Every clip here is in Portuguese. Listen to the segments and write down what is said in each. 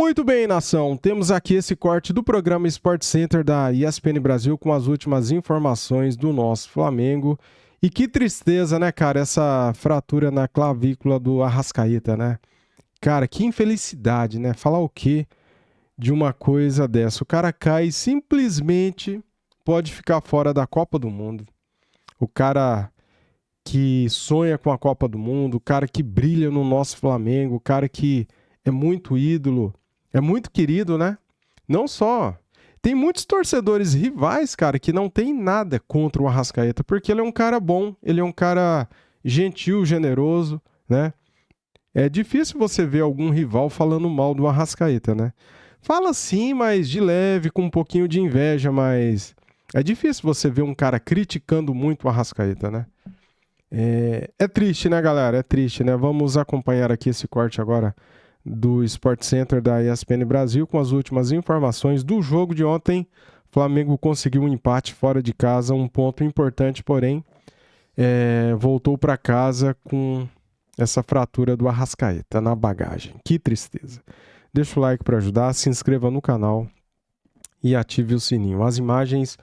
Muito bem, nação. Temos aqui esse corte do programa Sport Center da ESPN Brasil com as últimas informações do nosso Flamengo. E que tristeza, né, cara, essa fratura na clavícula do Arrascaeta, né? Cara, que infelicidade, né? Falar o quê de uma coisa dessa? O cara cai e simplesmente pode ficar fora da Copa do Mundo. O cara que sonha com a Copa do Mundo, o cara que brilha no nosso Flamengo, o cara que é muito ídolo, é muito querido, né? Não só. Tem muitos torcedores rivais, cara, que não tem nada contra o Arrascaeta, porque ele é um cara bom, ele é um cara gentil, generoso, né? É difícil você ver algum rival falando mal do Arrascaeta, né? Fala sim, mas de leve, com um pouquinho de inveja, mas é difícil você ver um cara criticando muito o Arrascaeta, né? É triste, né, galera? É triste, né? Vamos acompanhar aqui esse corte agora do Sport Center da ESPN Brasil com as últimas informações do jogo de ontem. O Flamengo conseguiu um empate fora de casa, um ponto importante, porém voltou para casa com essa fratura do Arrascaeta na bagagem. Que tristeza. Deixa o like para ajudar, se inscreva no canal e ative o sininho. As imagens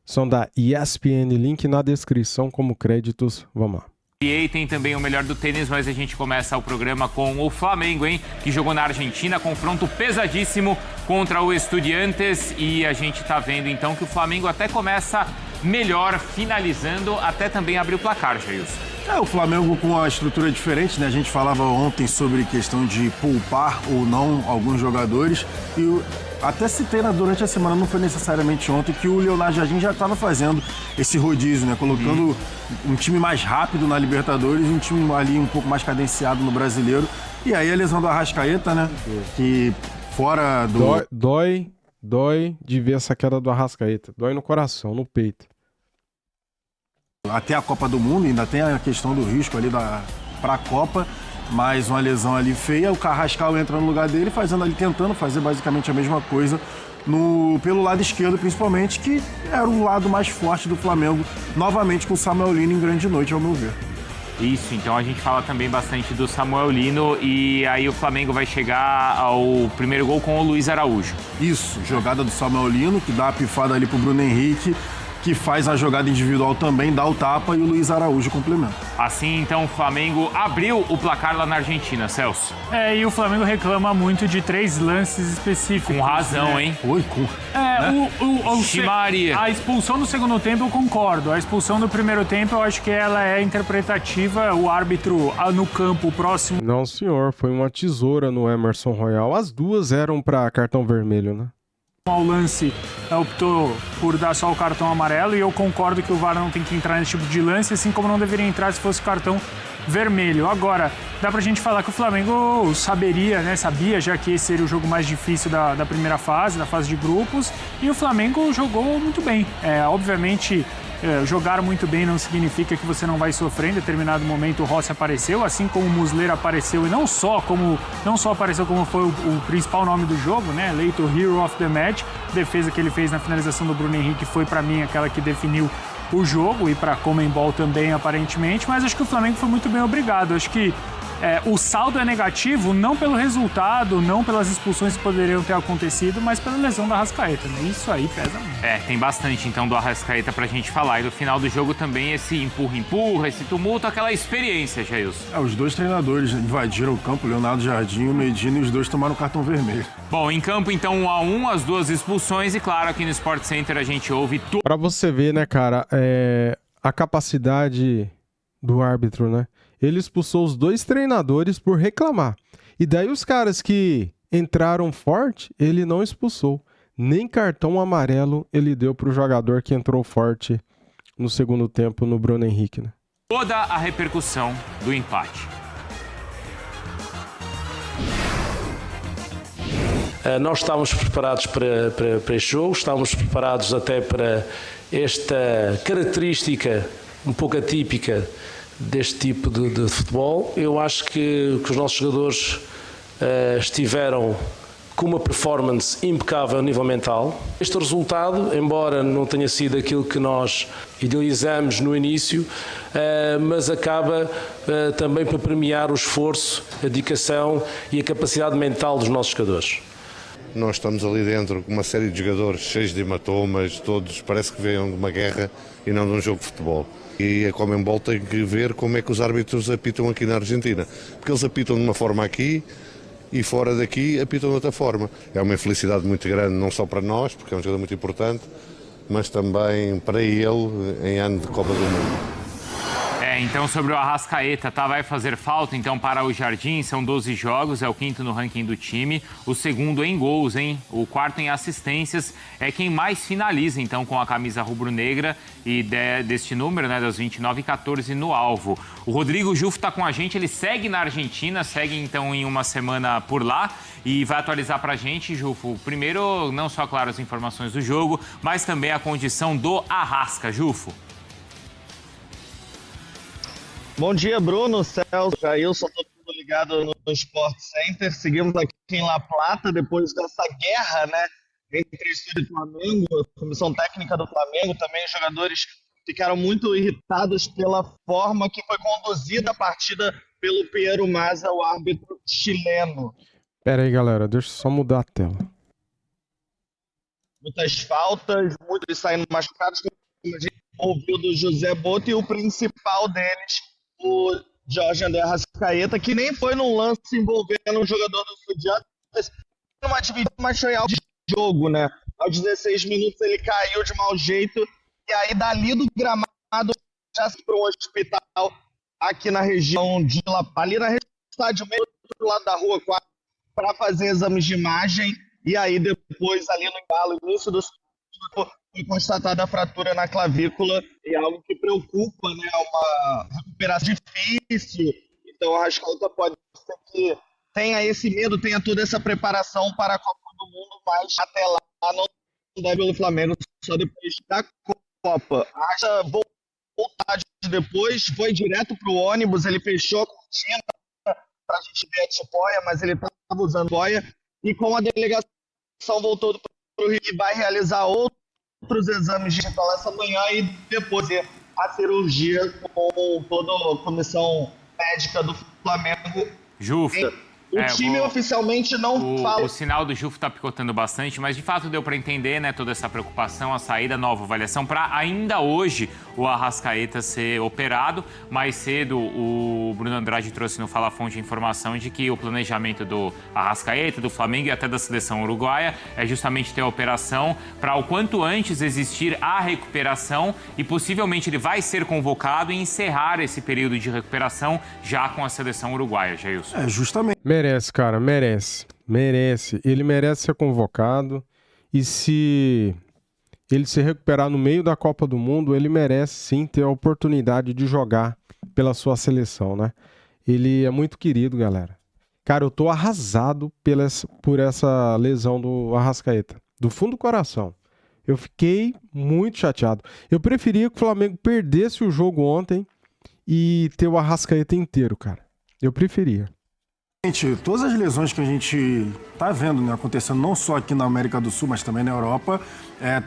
são da ESPN, link na descrição como créditos. Vamos lá. E tem também o melhor do tênis, mas a gente começa o programa com o Flamengo, hein? Que jogou na Argentina, confronto pesadíssimo contra o Estudiantes. E a gente tá vendo então que o Flamengo até começa melhor, finalizando, até também abrir o placar, Jailson. O Flamengo com uma estrutura diferente, né? A gente falava ontem sobre questão de poupar ou não alguns jogadores. E até citei durante a semana, não foi necessariamente ontem, que o Leonardo Jardim já estava fazendo esse rodízio, né? Colocando um time mais rápido na Libertadores e um time ali um pouco mais cadenciado no Brasileiro. E aí a lesão do Arrascaeta, né? Que fora do... Dói de ver essa queda do Arrascaeta. Dói no coração, no peito. Até a Copa do Mundo, ainda tem a questão do risco ali para a Copa, mas uma lesão ali feia, o Carrascal entra no lugar dele, tentando fazer basicamente a mesma coisa pelo lado esquerdo, principalmente, que era o lado mais forte do Flamengo, novamente com o Samuel Lino em grande noite, ao meu ver. Isso, então a gente fala também bastante do Samuel Lino e aí o Flamengo vai chegar ao primeiro gol com o Luiz Araújo. Isso, jogada do Samuel Lino, que dá a pifada ali pro Bruno Henrique, que faz a jogada individual também, dá o tapa e o Luiz Araújo complementa. Assim, então, o Flamengo abriu o placar lá na Argentina, Celso. E o Flamengo reclama muito de 3 lances específicos. Com razão, né? hein? Oi, Maria. A expulsão do segundo tempo eu concordo. A expulsão do primeiro tempo eu acho que ela é interpretativa. O árbitro no campo próximo... Não, senhor. Foi uma tesoura no Emerson Royal. As duas eram para cartão vermelho, né? Ao lance, optou por dar só o cartão amarelo e eu concordo que o VAR não tem que entrar nesse tipo de lance, assim como não deveria entrar se fosse cartão vermelho. Agora, dá pra gente falar que o Flamengo sabia já que esse seria o jogo mais difícil da primeira fase, da fase de grupos, e o Flamengo jogou muito bem. Obviamente, jogar muito bem não significa que você não vai sofrer. Em determinado momento o Rossi apareceu, assim como o Muslera apareceu, e não só apareceu como foi o principal nome do jogo, né? Eleito Hero of the Match. A defesa que ele fez na finalização do Bruno Henrique foi para mim aquela que definiu o jogo e para Comembol também aparentemente, mas acho que o Flamengo foi muito bem obrigado. Acho que o saldo é negativo não pelo resultado, não pelas expulsões que poderiam ter acontecido, mas pela lesão do Arrascaeta, né? Isso aí pesa muito. Tem bastante então do Arrascaeta pra gente falar. E no final do jogo também esse empurra-empurra, esse tumulto, aquela experiência, Jailson. Os dois treinadores invadiram o campo, o Leonardo Jardim e o Medina, e os dois tomaram cartão vermelho. Bom, em campo então 1-1, as duas expulsões e claro, aqui no Sport Center a gente ouve tudo. Pra você ver, né, cara, a capacidade do árbitro, né? Ele expulsou os dois treinadores por reclamar. E daí os caras que entraram forte, ele não expulsou. Nem cartão amarelo ele deu pro jogador que entrou forte no segundo tempo, no Bruno Henrique, né? Toda a repercussão do empate. Nós estávamos preparados para este jogo, estávamos preparados até para esta característica um pouco atípica deste tipo de futebol. Eu acho que os nossos jogadores estiveram com uma performance impecável a nível mental. Este resultado, embora não tenha sido aquilo que nós idealizamos no início, mas acaba também por premiar o esforço, a dedicação e a capacidade mental dos nossos jogadores. Nós estamos ali dentro com uma série de jogadores cheios de hematomas, todos parece que vêm de uma guerra e não de um jogo de futebol. E a Conmebol tem que ver como é que os árbitros apitam aqui na Argentina, porque eles apitam de uma forma aqui e fora daqui apitam de outra forma. É uma infelicidade muito grande, não só para nós, porque é um jogador muito importante, mas também para ele em ano de Copa do Mundo. Então sobre o Arrascaeta, vai fazer falta então para o Jardim, são 12 jogos, é o 5º no ranking do time, o 2º em gols, hein? O 4º em assistências, é quem mais finaliza então com a camisa rubro-negra e deste número, né, das 29 e 14 no alvo. O Rodrigo Jufo está com a gente, ele segue na Argentina, segue então em uma semana por lá e vai atualizar para a gente, Jufo, primeiro não só, claro, as informações do jogo, mas também a condição do Arrasca, Jufo. Bom dia, Bruno, Celso, Jailson, todo mundo ligado no Sport Center. Seguimos aqui em La Plata, depois dessa guerra, né, entre o estúdio e Flamengo, a comissão técnica do Flamengo, também os jogadores ficaram muito irritados pela forma que foi conduzida a partida pelo Piero Mazza, o árbitro chileno. Pera aí, galera, deixa eu só mudar a tela. Muitas faltas, muitos saindo machucados, como a gente ouviu do José Boto, e o principal deles, o Jorge André Arrascaeta, que nem foi num lance envolvendo um jogador do Estudiantes, uma dividida, mas foi algo de jogo, né? Aos 16 minutos ele caiu de mau jeito, e aí dali do gramado já se para um hospital aqui na região de ali na região do estádio, meio do outro lado da rua, para fazer exames de imagem, e aí depois ali no embalo, início do segundo, foi constatada a fratura na clavícula, e é algo que preocupa, né? Uma recuperação difícil. Então, a Arrascaeta pode ser que tenha esse medo, tenha toda essa preparação para a Copa do Mundo, mas até lá não deve pelo Flamengo, só depois da Copa. Acha voltar depois, foi direto para o ônibus, ele fechou a cortina para a gente ver a tipóia, mas ele estava usando boia, e com a delegação voltou para o Rio e vai realizar outros exames de essa manhã e depois a cirurgia com toda a comissão médica do Flamengo. Jufo. O time oficialmente não fala. O sinal do Jufo está picotando bastante, mas de fato deu para entender, né, toda essa preocupação, a saída, nova avaliação, para ainda hoje o Arrascaeta ser operado. Mais cedo o Bruno Andrade trouxe no Fala Fonte a informação de que o planejamento do Arrascaeta, do Flamengo e até da seleção uruguaia é justamente ter a operação para o quanto antes existir a recuperação e possivelmente ele vai ser convocado e encerrar esse período de recuperação já com a seleção uruguaia, Jailson. Justamente. Merece, cara, merece. Merece. Ele merece ser convocado. E se ele se recuperar no meio da Copa do Mundo, ele merece sim ter a oportunidade de jogar pela sua seleção, né? Ele é muito querido, galera. Cara, eu tô arrasado por essa lesão do Arrascaeta. Do fundo do coração. Eu fiquei muito chateado. Eu preferia que o Flamengo perdesse o jogo ontem e ter o Arrascaeta inteiro, cara. Eu preferia. Gente, todas as lesões que a gente tá vendo, né, acontecendo não só aqui na América do Sul, mas também na Europa,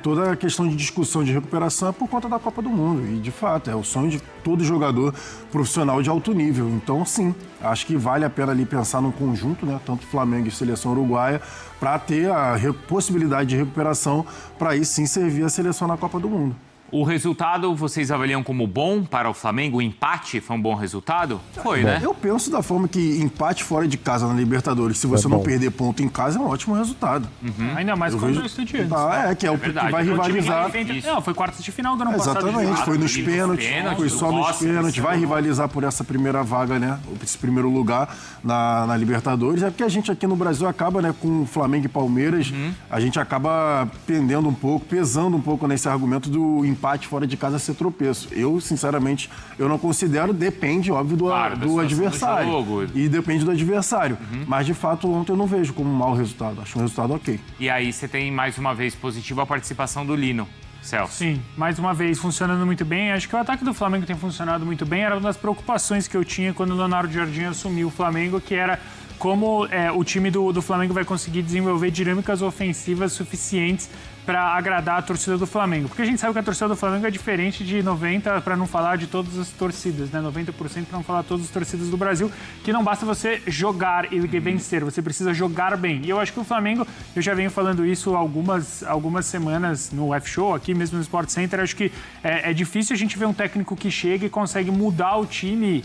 toda a questão de discussão de recuperação é por conta da Copa do Mundo. E, de fato, é o sonho de todo jogador profissional de alto nível. Então, sim, acho que vale a pena ali pensar num conjunto, né, tanto Flamengo e seleção uruguaia, para ter a possibilidade de recuperação, para aí sim servir a seleção na Copa do Mundo. O resultado vocês avaliam como bom para o Flamengo? O empate foi um bom resultado? Foi, né? Eu penso da forma que empate fora de casa na Libertadores, se você não perder ponto em casa, é um ótimo resultado. Ainda mais contra o Estudiantes. Que é o que vai rivalizar. Não, foi quartas de final do ano passado. Exatamente, foi nos pênaltis, foi só nos pênaltis. Vai rivalizar por essa primeira vaga, né? Esse primeiro lugar na Libertadores. É porque a gente aqui no Brasil acaba, né, com Flamengo e Palmeiras, a gente acaba pendendo um pouco, pesando um pouco nesse argumento do empate fora de casa ser tropeço. Eu, sinceramente, eu não considero, depende, óbvio, do adversário. E depende do adversário. Mas, de fato, ontem eu não vejo como um mau resultado. Acho um resultado ok. E aí você tem, mais uma vez, positivo a participação do Lino. Celso. Sim, mais uma vez, funcionando muito bem. Acho que o ataque do Flamengo tem funcionado muito bem. Era uma das preocupações que eu tinha quando o Leonardo Jardim assumiu o Flamengo, que era como o time do Flamengo vai conseguir desenvolver dinâmicas ofensivas suficientes para agradar a torcida do Flamengo. Porque a gente sabe que a torcida do Flamengo é diferente de 90%, para não falar de todas as torcidas, né? 90% para não falar de todas as torcidas do Brasil, que não basta você jogar e vencer, você precisa jogar bem. E eu acho que o Flamengo, eu já venho falando isso algumas semanas no F-Show, aqui mesmo no Sport Center, acho que é difícil a gente ver um técnico que chega e consegue mudar o time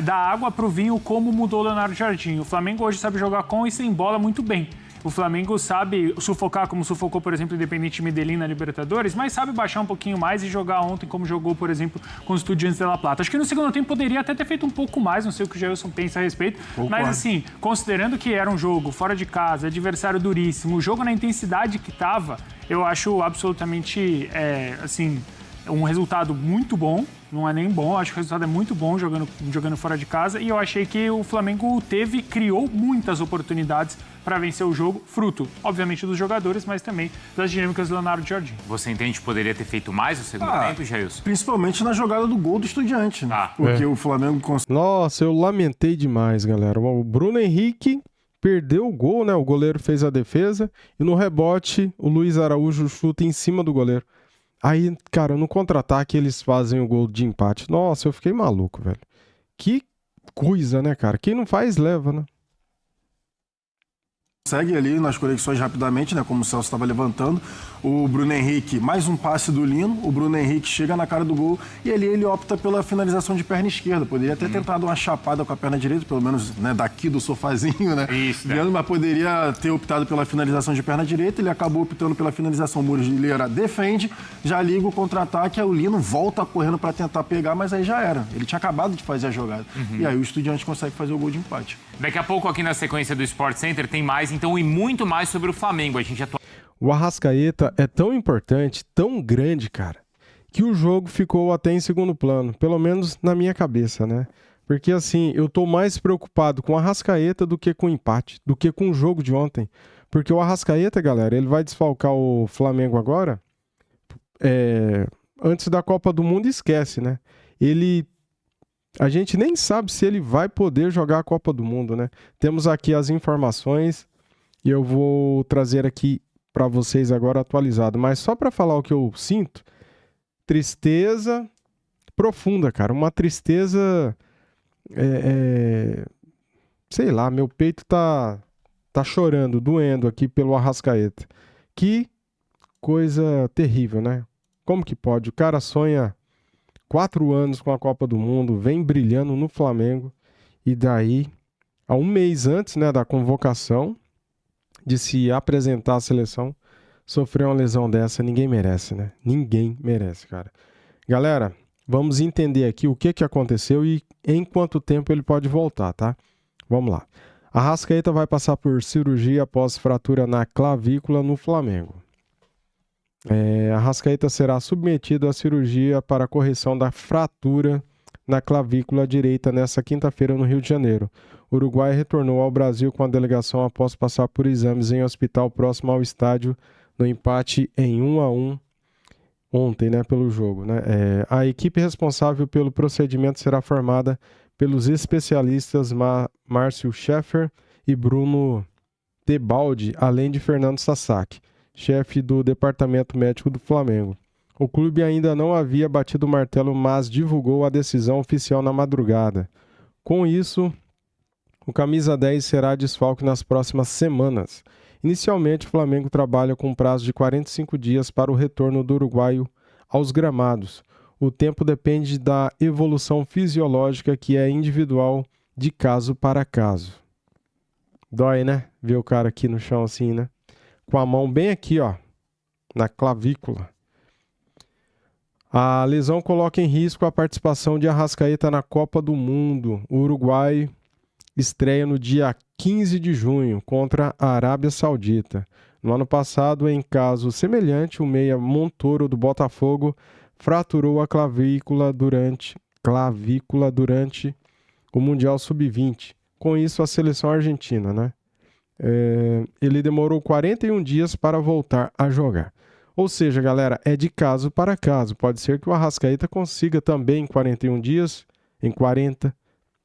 da água para o vinho como mudou o Leonardo Jardim. O Flamengo hoje sabe jogar com e sem bola muito bem. O Flamengo sabe sufocar, como sufocou, por exemplo, o Independiente Medellín na Libertadores, mas sabe baixar um pouquinho mais e jogar ontem como jogou, por exemplo, com os Estudiantes de La Plata. Acho que no segundo tempo poderia até ter feito um pouco mais, não sei o que o Jailson pensa a respeito, mas assim, considerando que era um jogo fora de casa, adversário duríssimo, o jogo na intensidade que estava, eu acho absolutamente, um resultado muito bom. Não é nem bom, acho que o resultado é muito bom jogando fora de casa, e eu achei que o Flamengo criou muitas oportunidades para vencer o jogo, fruto, obviamente, dos jogadores, mas também das dinâmicas do Leonardo Jardim. Você entende que poderia ter feito mais no segundo tempo, Jailson? Principalmente na jogada do gol do Estudiante, né? Porque o Flamengo... Nossa, eu lamentei demais, galera. O Bruno Henrique perdeu o gol, né? O goleiro fez a defesa e no rebote o Luiz Araújo chuta em cima do goleiro. Aí, cara, no contra-ataque eles fazem o gol de empate. Nossa, eu fiquei maluco, velho. Que coisa, né, cara? Quem não faz, leva, né? Segue ali nas conexões rapidamente, né? Como o Celso estava levantando. O Bruno Henrique, mais um passe do Lino. O Bruno Henrique chega na cara do gol e ali ele opta pela finalização de perna esquerda. Poderia ter tentado uma chapada com a perna direita, pelo menos, né, daqui do sofazinho, né? Isso, vendo, mas poderia ter optado pela finalização de perna direita. Ele acabou optando pela finalização. O Murilo defende, já liga o contra-ataque, aí o Lino volta correndo para tentar pegar, mas aí já era. Ele tinha acabado de fazer a jogada. E aí o Estudiante consegue fazer o gol de empate. Daqui a pouco, aqui na sequência do Sport Center, tem mais, então, e muito mais sobre o Flamengo. A gente já... O Arrascaeta é tão importante, tão grande, cara, que o jogo ficou até em segundo plano, pelo menos na minha cabeça, né? Porque, assim, eu tô mais preocupado com o Arrascaeta do que com o empate, do que com o jogo de ontem. Porque o Arrascaeta, galera, ele vai desfalcar o Flamengo agora, antes da Copa do Mundo, esquece, né? A gente nem sabe se ele vai poder jogar a Copa do Mundo, né? Temos aqui as informações e eu vou trazer aqui para vocês agora atualizado. Mas só para falar o que eu sinto, tristeza profunda, cara. Uma tristeza, sei lá, meu peito tá chorando, doendo aqui pelo Arrascaeta. Que coisa terrível, né? Como que pode? O cara sonha 4 anos com a Copa do Mundo, vem brilhando no Flamengo e daí, há um mês antes, né, da convocação, de se apresentar à seleção, sofreu uma lesão dessa. Ninguém merece, né? Ninguém merece, cara. Galera, vamos entender aqui o que aconteceu e em quanto tempo ele pode voltar, tá? Vamos lá. Arrascaeta vai passar por cirurgia após fratura na clavícula no Flamengo. Arrascaeta será submetido à cirurgia para a correção da fratura na clavícula direita nesta quinta-feira no Rio de Janeiro. O Uruguai retornou ao Brasil com a delegação após passar por exames em hospital próximo ao estádio no empate em 1-1 ontem, né, pelo jogo, né? A equipe responsável pelo procedimento será formada pelos especialistas Márcio Scheffer e Bruno Tebaldi, além de Fernando Sasaki, chefe do Departamento Médico do Flamengo. O clube ainda não havia batido o martelo, mas divulgou a decisão oficial na madrugada. Com isso, o camisa 10 será desfalque nas próximas semanas. Inicialmente, o Flamengo trabalha com um prazo de 45 dias para o retorno do uruguaio aos gramados. O tempo depende da evolução fisiológica, que é individual de caso para caso. Dói, né? Ver o cara aqui no chão assim, né? Com a mão bem aqui, ó, na clavícula. A lesão coloca em risco a participação de Arrascaeta na Copa do Mundo. O Uruguai estreia no dia 15 de junho contra a Arábia Saudita. No ano passado, em caso semelhante, o meia Montoro do Botafogo fraturou a clavícula durante o Mundial Sub-20. Com isso, a seleção argentina, né? Ele demorou 41 dias para voltar a jogar. Ou seja, galera, é de caso para caso. Pode ser que o Arrascaeta consiga também em 41 dias, em 40,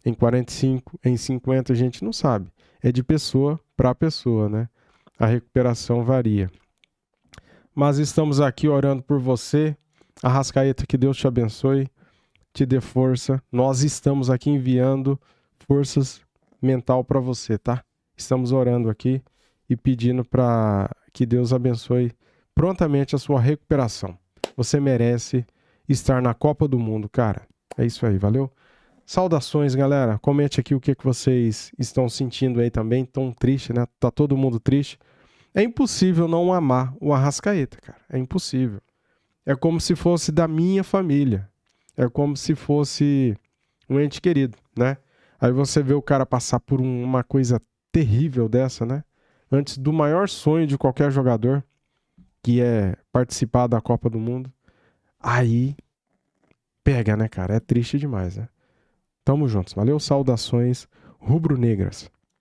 em 45, em 50, a gente não sabe. é de pessoa para pessoa, né? A recuperação varia. Mas estamos aqui orando por você. Arrascaeta, que Deus te abençoe, te dê força. Nós estamos aqui enviando forças mental para você, tá? Estamos orando aqui e pedindo para que Deus abençoe prontamente a sua recuperação. Você merece estar na Copa do Mundo, cara. É isso aí, valeu? Saudações, galera. Comente aqui o que vocês estão sentindo aí também. Tão triste, né? Tá todo mundo triste. É impossível não amar o Arrascaeta, cara. É impossível. É como se fosse da minha família. É como se fosse um ente querido, né? Aí você vê o cara passar por uma coisa terrível dessa, né? Antes do maior sonho de qualquer jogador, que é participar da Copa do Mundo. Aí pega, né, cara? É triste demais, né? Tamo juntos. Valeu, saudações rubro-negras.